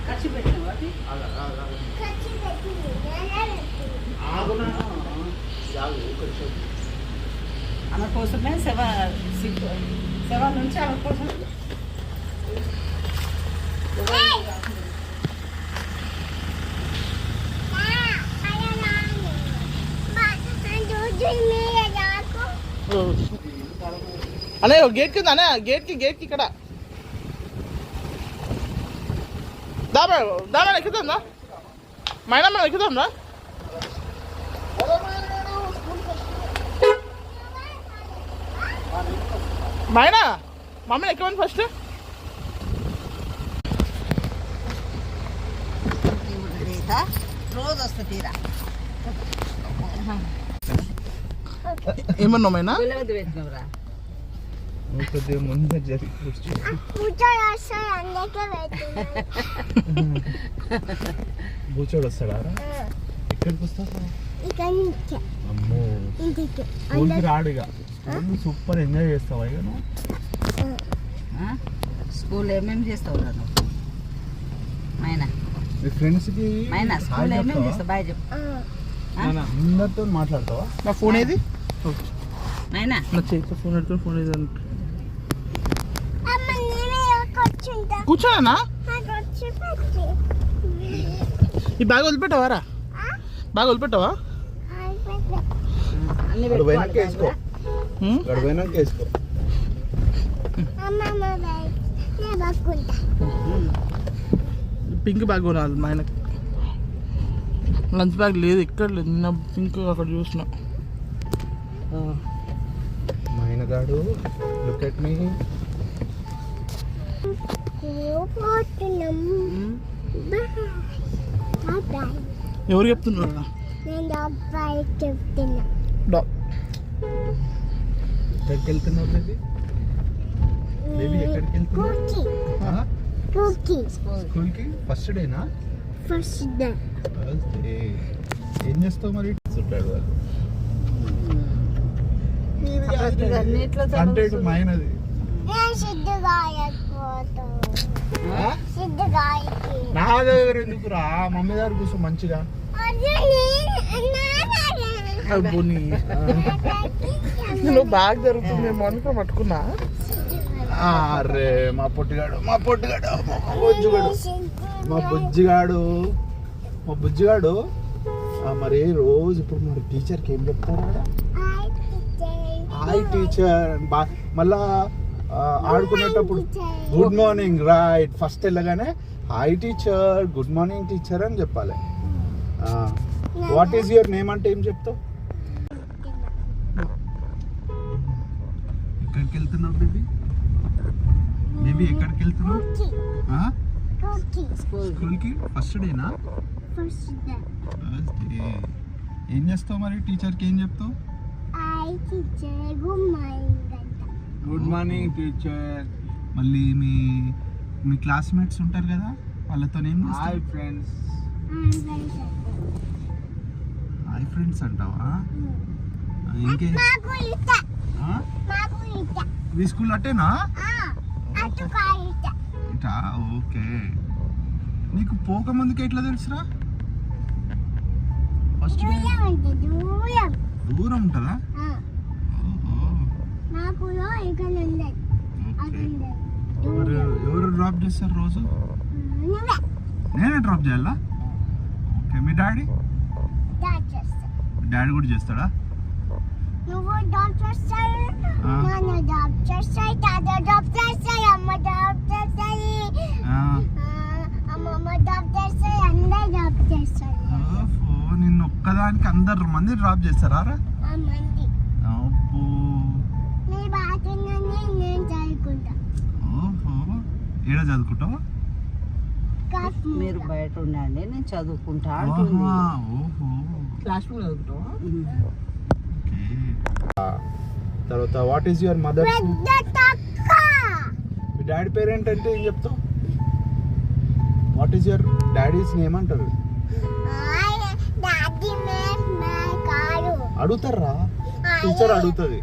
ఖర్చు పెట్టిన ఆమె కోసమే సెవ నుంచి ఆమె కోసం అనే గేట్ కింద అనే గేట్ కి ఇక్కడ దామా ఎక్కుతాం రా మైనా మనం ఎక్కుతాం రా మైనా మమ్మల్ని ఎక్కమని ఫస్ట్ రోజు వస్తా తీరా ఏమన్నా మైనా పెట్టినవరా కొద్దిగా ముందు బూచోడు వస్తాడా ఎక్కడికి వస్తాడు అమ్మో స్కూల్కి రాడు ఇక స్కూల్ సూపర్ ఎంజాయ్ చేస్తావా ఇక నువ్వు స్కూల్ ఏమేమి చేస్తావు నువ్వు మైనా మీ ఫ్రెండ్స్కి మైనా స్కూల్ ఏమేమి చేస్తావు బాయ్ చెప్పు అందరితో మాట్లాడతావా నా ఫోన్ ఏది మైనా నా చేతితో ఫోన్ పెట్టుకుని ఫోన్ ఏది కూర్చోనా ఈ బ్యాగ్ వదిలిపెట్టావారా బ్యాగ్ వదిలిపెట్టావా గడిపోయినాక వేసుకో గడిపోయినాక వేసుకో పింక్ బ్యాగ్ కొనాలి మా ఆయనకి లంచ్ బ్యాగ్ లేదు ఎక్కడ లేదు నిన్న పింక్ అక్కడ చూసిన మా ఆయన గాడు లుక్ ఎట్ మీ ఎవరు చెప్తున్నారు ఎక్కడికి వెళ్తున్నావు బేబీ బేబీ ఎక్కడికి వెళ్తున్నావు స్కూల్కి ఫస్ట్ డేనా ఫస్ట్ డే ఏం చేస్తావు మరి చుట్టాడు వాళ్ళు అంటే మైనది నా దగ్గర ఎందుకురా మమ్మీ దగ్గర కూర్చో మంచిగా నువ్వు బాగా జరుగుతుందేమో అనుకో పట్టుకున్నా అరే మా పొట్టిగాడు మా బుజ్జిగాడు మా బుజ్జిగాడు మరి రోజు ఇప్పుడు మరి టీచర్కి ఏం చెప్తారు కదా హాయ్ టీచర్ మళ్ళా ఆడుకునేటప్పుడు గుడ్ మార్నింగ్ రైట్ ఫస్ట్ వెళ్ళగానే hi teacher good morning teacher అని చెప్పాలి. వాట్ ఈస్ యువర్ నేమ్ అంటే ఏం చెప్తావు? ఎక్కడికి వెళ్తున్నావు బేబీ? బేబీ ఎక్కడికి వెళ్తున్నావు? స్కూల్కి ఫస్ట్ డేనా? ఏం చేస్తావు మరి? టీచర్కి ఏం చెప్తావు? Good morning teacher. మళ్ళీ మీ క్లాస్మేట్స్ ఉంటారు కదా, వాళ్ళతో ఏం చేస్తావు? హాయ్ ఫ్రెండ్స్ అంటావా? ఇంకే మీ స్కూల్ అట్టేనా? ఇటా, ఓకే. నీకు పోకముందుకు ఎట్లా తెలుసురా? ఫస్ట్ దూరం ఉంటుందా? ఎవరు డ్రాప్ చేస్తారు రోజు? నేనే డ్రాప్ చేయాలా? ఓకే. మీ డాడీ కూడా చేస్తాడా? నువ్వు డ్రాప్ చేస్తావు, నాన్న డ్రాప్ చేస్తాయి, తాత డ్రాప్ చేస్తాయి, అమ్మ డ్రాప్ చేస్తాయి, అమ్మమ్మ డ్రాప్ చేస్తాయి, అందరు డ్రాప్ చేస్తారు. నిన్ను ఒక్కదానికి అందరు మంది డ్రాప్ చేస్తారా? మంది. నీ బాగుందని నేను చదువుకుంటా. ఓహో, ఏడ చదువుకుంటావా? మీరు బయట ఉండండి, నేను చదువుకుంటా. ఓహో, క్లాస్ రూమ్ చదువుకుంటావా? తర్వాత వాట్ ఈస్ యువర్ మదర్? మీ డాడీ పేరెంట్ అంటే ఏం చెప్తావు? What is your daddy's name అంటారు? డాడీ అడుగుతారా టీచర్ అడుగుతుంది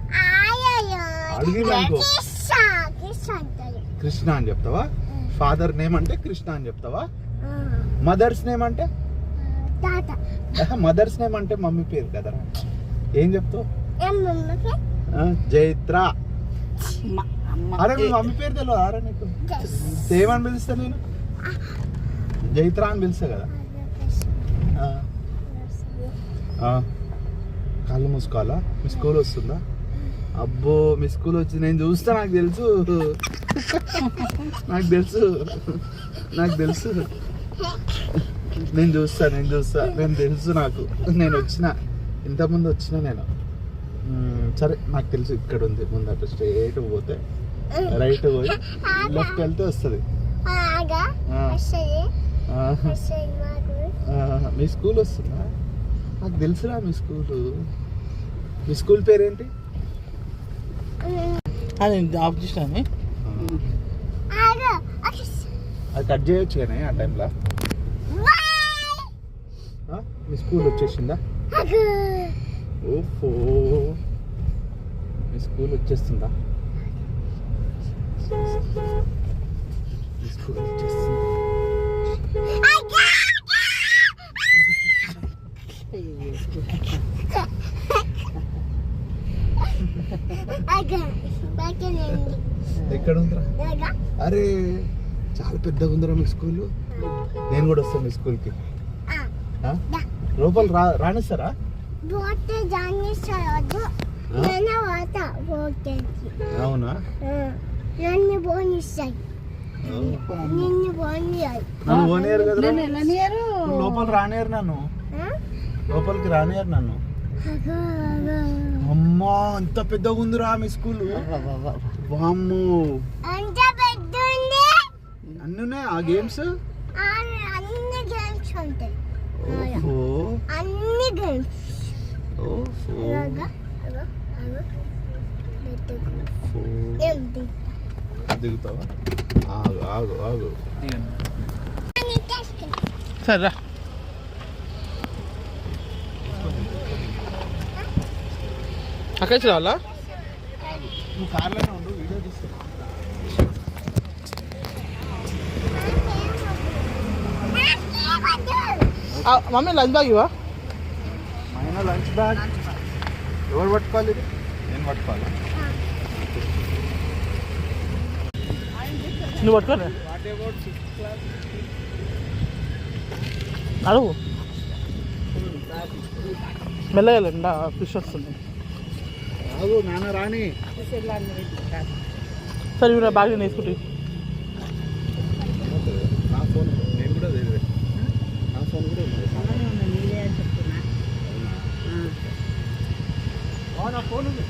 అడిగినాకో కృష్ణ అని చెప్తావా ఫాదర్ నేమ్ అంటే కృష్ణ అని చెప్తావా మదర్స్ నేమ్ అంటే మదర్స్ నేమ్ అంటే మమ్మీ పేరు కదరా ఏం చెప్తావు జైత్ర అరే మీ మమ్మీ పేరు తెలియదు ఆరా నీకు సేమ్ అని పిలుస్తా నేను జైత్ర అని పిలుస్తా కదా కళ్ళు మూసుకోవాలా మీ స్కూల్ వస్తుందా అబ్బో మీ స్కూల్ వచ్చి నేను చూస్తా నాకు తెలుసు నేను చూస్తా నేను తెలుసు నాకు నేను వచ్చిన ఇంతకుముందు వచ్చిన నేను సరే నాకు తెలుసు ఇక్కడ ఉంది ముందట స్ట్రైట్ పోతే రైట్ పోయి లెఫ్ట్ వెళ్తే వస్తుంది మీ స్కూల్ వస్తుందా నాకు తెలుసురా మీ స్కూల్ పేరేంటి అది ఆఫ్ చేసాను అది కట్ చేయొచ్చు కానీ ఆ టైంలో మీ స్కూల్ వచ్చేసిందా ఓహో మీ స్కూల్ వచ్చేస్తుందా మీ స్కూల్ వచ్చేస్తుందా ఎక్కడ ఉందిరా అరే చాలా పెద్దగా ఉందిరా మీ స్కూల్ నేను కూడా వస్తాను మీ స్కూల్కి లోపల రానిస్తారా అవునా నన్ను పోనీయరు కదా లోపల రానియరు నన్ను లోపలికి రానియరు నన్ను అమ్మా అంత పెద్దగా ఉందిరా మీ స్కూల్ వామ్మో అన్ని ఉన్నాయి ఆ గేమ్స్ దిగుతావా ఆగు ఆగు ఆగు సరే అక్కడ రావాలా నువ్వు కార్లోనే ఉండు వీడియో తీస్తా మమ్మీ లంచ్ బ్యాగ్ ఇవా ఆయన లంచ్ బ్యాగ్ ఎవరు పట్టుకోవాలి ఇది నేను పట్టుకోవాలా నువ్వు పట్టుకోలే అడుగు మెల్లగలండి ఫిష్ వస్తుంది ఆగు నాన్న రాని సరే మీరు బ్యాగ్ నేను వేసుకుంటే నా ఫోన్ నేను కూడా తెలియదు నా ఫోన్ కూడా నా ఫోన్ ఉంది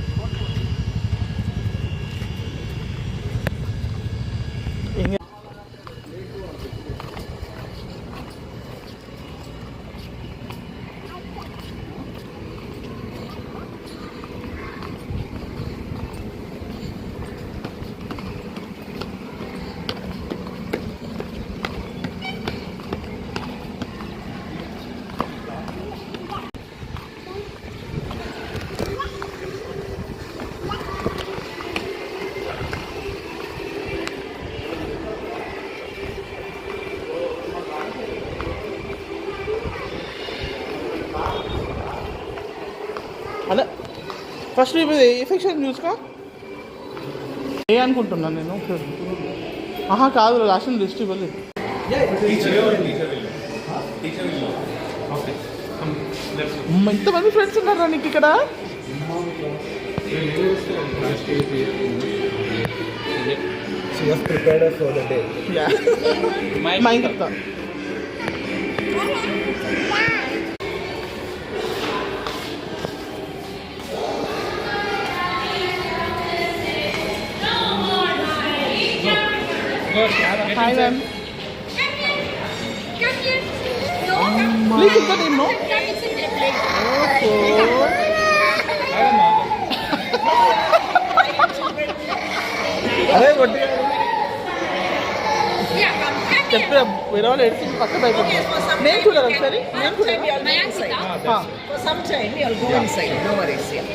అదే ఫస్ట్ ఇది ఎఫెక్షన్ చూసుకో ఏ అనుకుంటున్నాను నేను ఆహా కాదు రాసిన లిస్ట్ ఇవ్వలేదు ఎంతమంది ఫ్రెండ్స్ ఉన్నారా నీకు ఇక్కడ మా ఇంత Hi, ma'am. Please sit the name, no? अरे చెప్తే వేరే వాళ్ళు ఎడుతుంది పక్కన అయిపోతుంది. నేను చూడాలి ఒకసారి. నేను చూడాలి. For some time, you'll go inside. No worries. Yeah.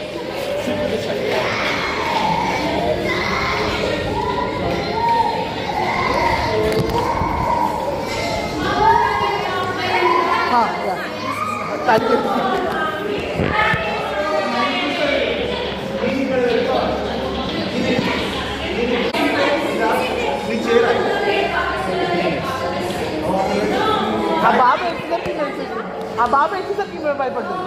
Thank you. ఆ బాబు ఎక్కేసరికి మేము భయపడ్డాం.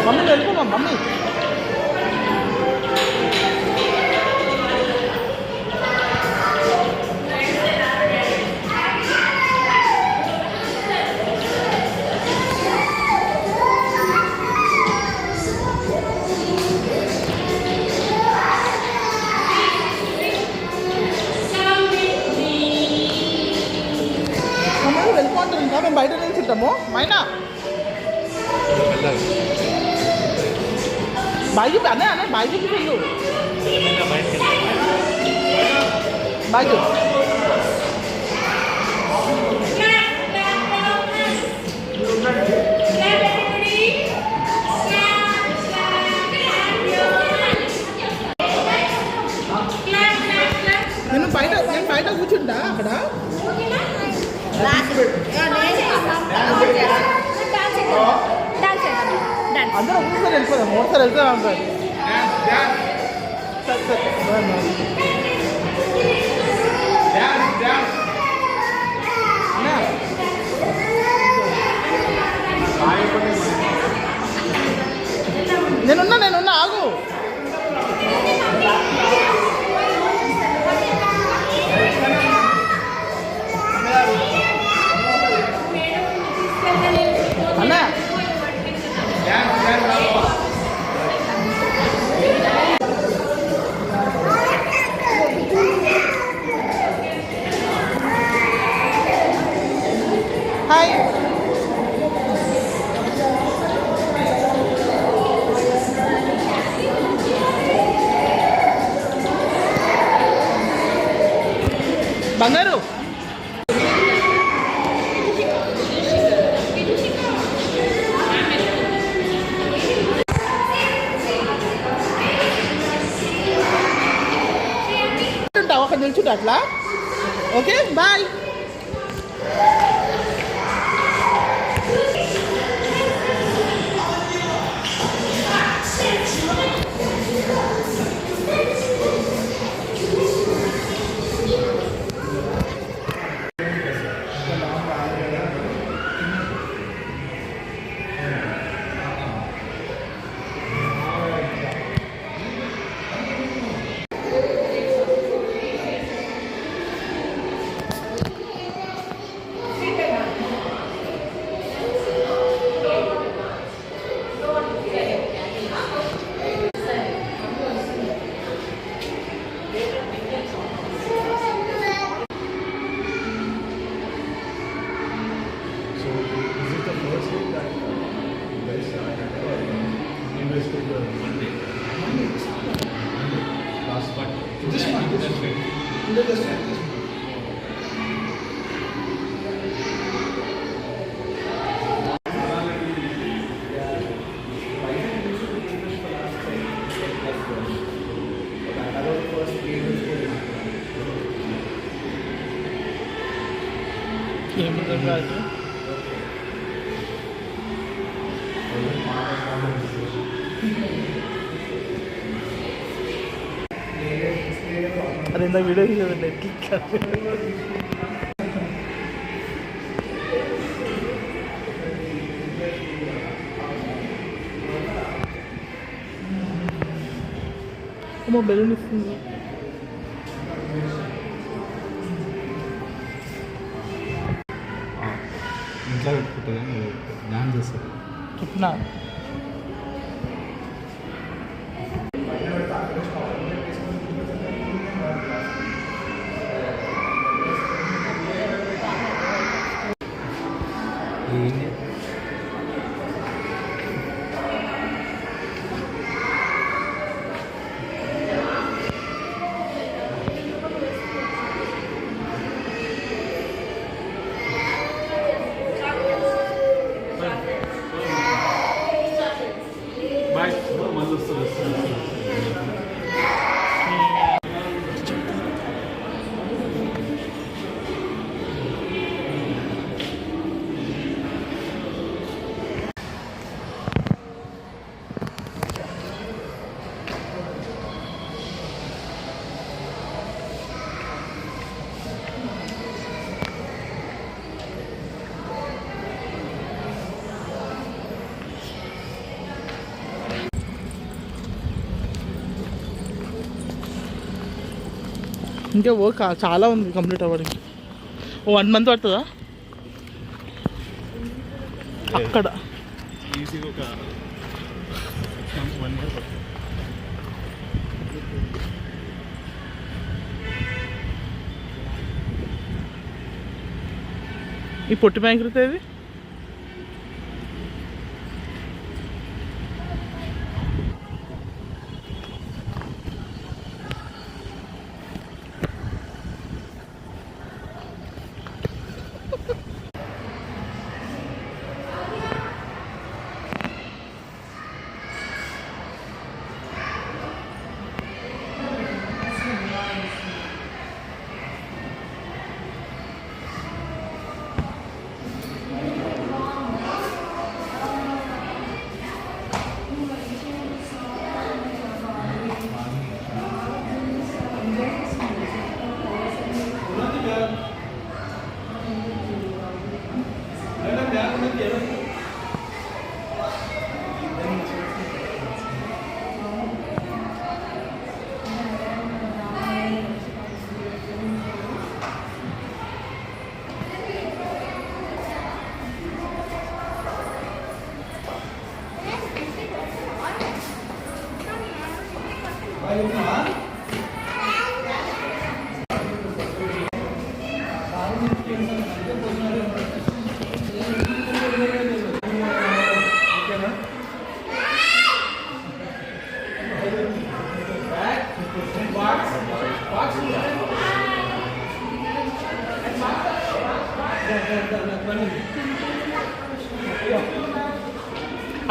Mummy వెళ్ళిపోమా mummy. మమ్మల్ని వెళ్ళిపోతారు ఇంకా మేము బయట నిల్చుంటాము. మైనా బాయ్ చూపి అన్నయ్య అన్నయ్య బాయ్ చూపి వెళ్ళు. బాయ్ చూపి. నేను బయట కూర్చుంటా అక్కడ. అందరూ ఒకసారి వెళ్ళిపోదాం. ఒకసారి వెళ్తాం అంటారు. నేనున్నా ఆగు. అన్నా హాయ్. బంగారు ఉంటావు అక్కడ నిల్చుంటా అట్లా. Okay bye. అది ఇంత వీడియో తీసేదండి ఎట్లా బెలూన్ ఇస్తుంది. ఇంట్లో పెట్టుకుంటుంది డాన్స్ చేస్తారు. చెప్పిన ఇంకా వర్క్ చాలా ఉంది కంప్లీట్ అవ్వడానికి. 1 month పడుతుందా అక్కడ? ఈజీగా ఒక 1 year పడుతుంది. ఈ పొట్టి బ్యాంక్ ఇది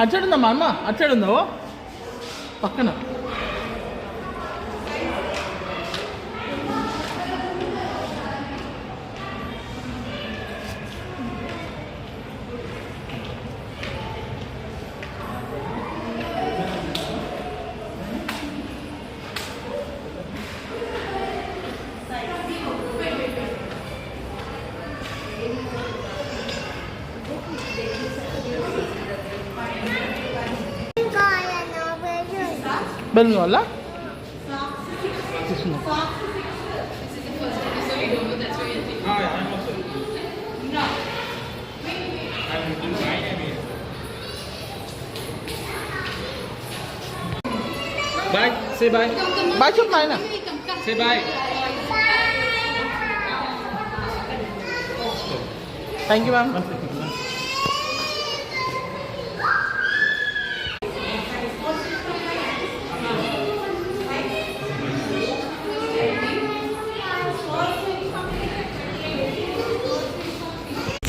అచ్చాడుందా మా అమ్మ? అచ్చాడుందా పక్కన? బెలూన్ వల్ల Bye. Say bye. బాయ్ చెప్పు నాయన. Say bye. Thank you ma'am.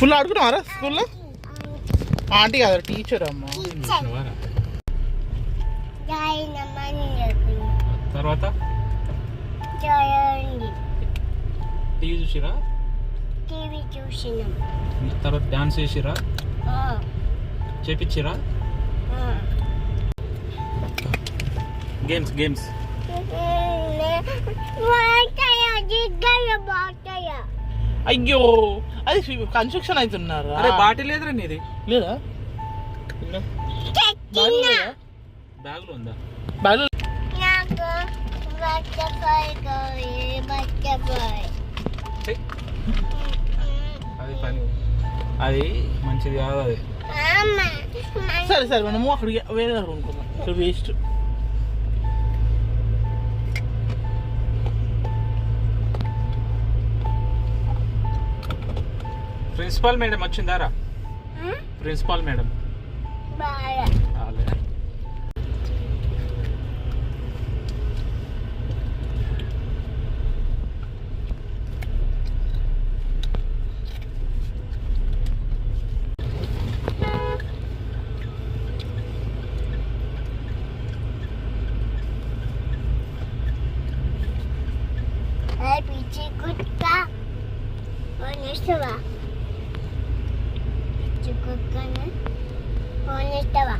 Full ఆడుకున్నావారా స్కూల్లో? ఆంటీ కదా టీచర్ అమ్మ. తర్వాత టీవీ చూసిరా? టీవీ చూసినాం. తర్వాత డాన్స్ చేసిరా? చేపించిరా? గేమ్స్ గేమ్స్ అయ్యో అది కన్స్ట్రక్షన్ అవుతున్నారా? అరే బాటిల్ లేదురా నీది? లేదా బ్యాగ్లో ఉందా? బ్యాగ్లో అది పని అది మంచిది కాదు అది. సరే సరే మనము అక్కడికి వేరే దగ్గర కొనుక్కుందాం. ఇక్కడ వేస్ట్. ప్రిన్సిపాల్ మేడం వచ్చిందారా? ప్రిన్సిపాల్ మేడం రాలే. పిచ్చి కుక్క పోనిస్తావా? పిచ్చి కుక్కని పోనిస్తావా?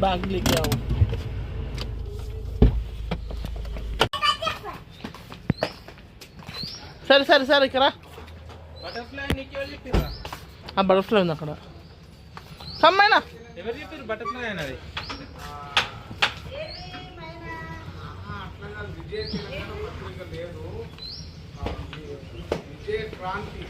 बैग लेके आओ. సరే సరే సరే ఇక్కడ బటర్ఫ్లై నీకు ఎవరు చెప్పిర్రా? ఆ బటర్ఫ్లై ఉంది అక్కడ. కమ్మైనా ఎవరు చెప్పారు బటర్ఫ్లై అనేది? విజయ క్రాంతి